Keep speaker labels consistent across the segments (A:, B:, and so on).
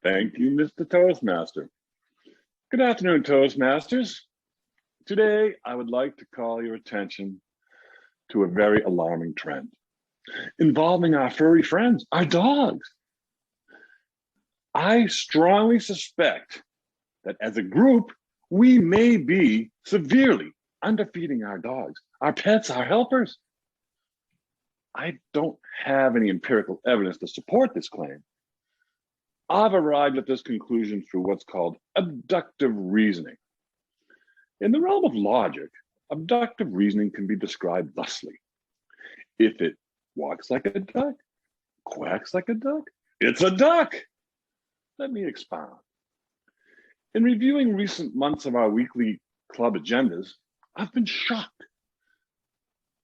A: Thank you, Mr. Toastmaster. Good afternoon, Toastmasters. Today, I would like to call your attention to a very alarming trend involving our furry friends, our dogs. I strongly suspect that as a group, we may be severely underfeeding our dogs, our pets, our helpers. I don't have any empirical evidence to support this claim. I've arrived at this conclusion through what's called abductive reasoning. In the realm of logic, abductive reasoning can be described thusly. If it walks like a duck, quacks like a duck, it's a duck. Let me expound. In reviewing recent months of our weekly club agendas, I've been shocked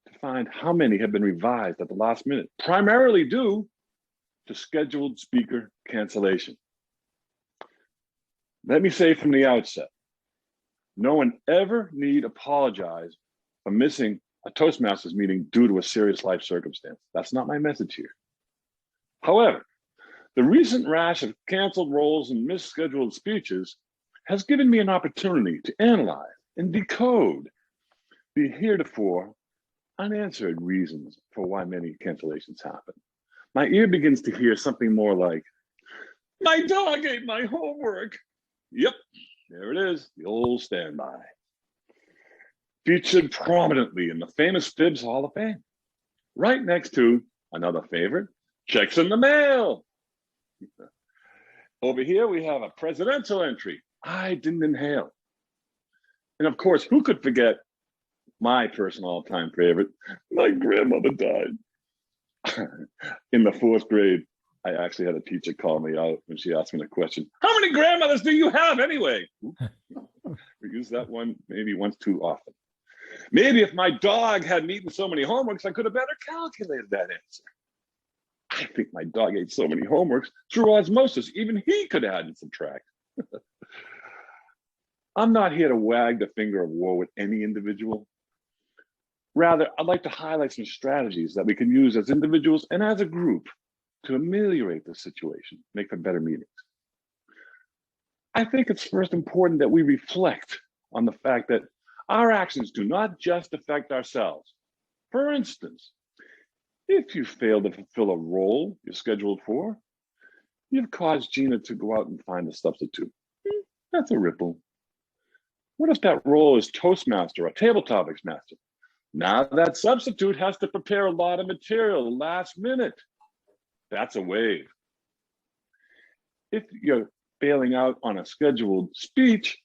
A: to find how many have been revised at the last minute, primarily due to scheduled speaker cancellation. Let me say from the outset, no one ever need apologize for missing a Toastmasters meeting due to a serious life circumstance. That's not my message here. However, the recent rash of canceled roles and misscheduled speeches has given me an opportunity to analyze and decode the heretofore unanswered reasons for why many cancellations happen. My ear begins to hear something more like, "My dog ate my homework." Yep, there it is, the old standby. Featured prominently in the famous Fibs Hall of Fame. Right next to another favorite, checks in the mail. Over here, we have a presidential entry. I didn't inhale. And of course, who could forget my personal all-time favorite? My grandmother died. In the 4th grade, I actually had a teacher call me out when she asked me the question, "How many grandmothers do you have anyway?" We use that one maybe once too often. Maybe if my dog hadn't eaten so many homeworks, I could have better calculated that answer. I think my dog ate so many homeworks through osmosis, even he could add and subtract. I'm not here to wag the finger of war with any individual. Rather, I'd like to highlight some strategies that we can use as individuals and as a group to ameliorate the situation, make for better meetings. I think it's first important that we reflect on the fact that our actions do not just affect ourselves. For instance, if you fail to fulfill a role you're scheduled for, you've caused Gina to go out and find a substitute. That's a ripple. What if that role is Toastmaster or Table Topics Master? Now that substitute has to prepare a lot of material last minute. That's a wave. If you're failing out on a scheduled speech,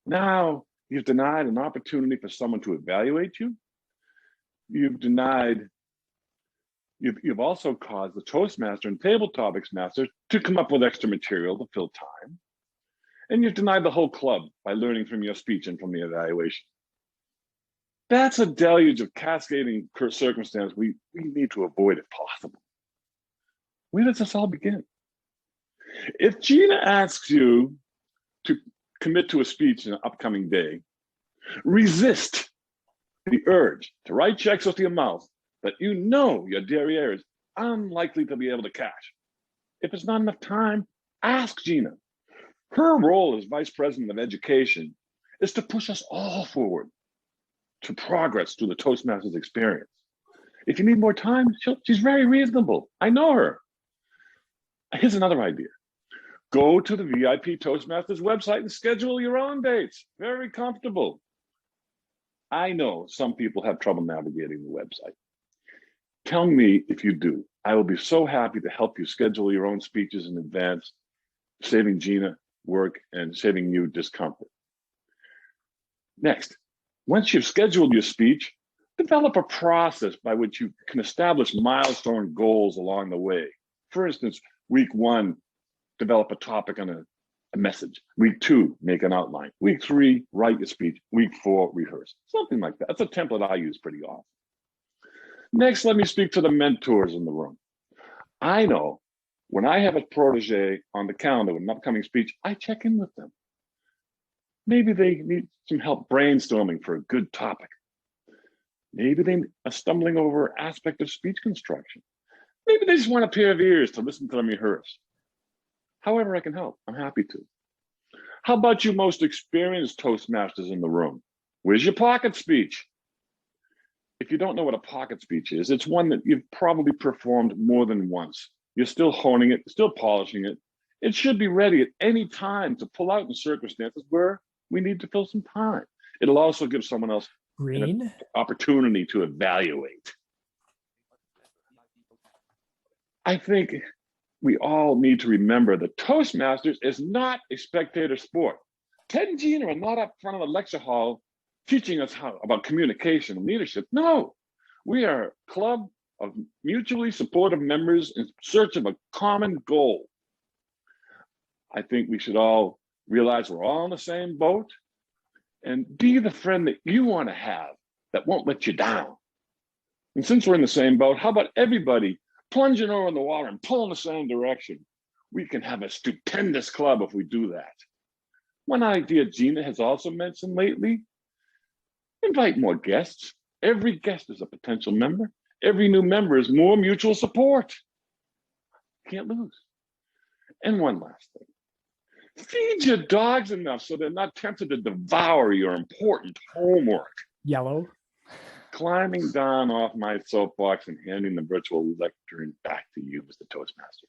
A: now you've denied an opportunity for someone to evaluate you. You've also caused the Toastmaster and Table Topics Master to come up with extra material to fill time. And you've denied the whole club by learning from your speech and from the evaluation. That's a deluge of cascading circumstance we need to avoid if possible. Where does this all begin? If Gina asks you to commit to a speech in an upcoming day, resist the urge to write checks with your mouth that you know your derriere is unlikely to be able to cash. If it's not enough time, ask Gina. Her role as Vice President of Education is to push us all forward to progress through the Toastmasters experience. If you need more time, she's very reasonable. I know her. Here's another idea. Go to the VIP Toastmasters website and schedule your own dates. Very comfortable. I know some people have trouble navigating the website. Tell me if you do. I will be so happy to help you schedule your own speeches in advance, saving Gina work and saving you discomfort. Next, once you've scheduled your speech, develop a process by which you can establish milestone goals along the way. For instance, week 1, develop a topic on a message. Week 2, make an outline. Week 3, write your speech. Week 4, rehearse. Something like that. That's a template I use pretty often. Next, let me speak to the mentors in the room. I know when I have a protege on the calendar with an upcoming speech, I check in with them. Maybe they need some help brainstorming for a good topic. Maybe they are stumbling over an aspect of speech construction. Maybe they just want a pair of ears to listen to them rehearse. However I can help, I'm happy to. How about you most experienced Toastmasters in the room? Where's your pocket speech? If you don't know what a pocket speech is, it's one that you've probably performed more than once. You're still honing it, still polishing it. It should be ready at any time to pull out in circumstances where we need to fill some time. It'll also give someone else an opportunity to evaluate. I think we all need to remember that Toastmasters is not a spectator sport. Ted and Gina are not up front of the lecture hall teaching us about communication and leadership. No, we are a club of mutually supportive members in search of a common goal. I think we should all realize we're all in the same boat and be the friend that you want to have that won't let you down. And since we're in the same boat, how about everybody plunging over in the water and pulling the same direction? We can have a stupendous club if we do that. One idea Gina has also mentioned lately: invite more guests. Every guest is a potential member. Every new member is more mutual support. Can't lose. And one last thing. Feed your dogs enough so they're not tempted to devour your important homework.
B: Yellow.
A: Climbing down off my soapbox and handing the virtual lectern back to you, Mr. Toastmaster.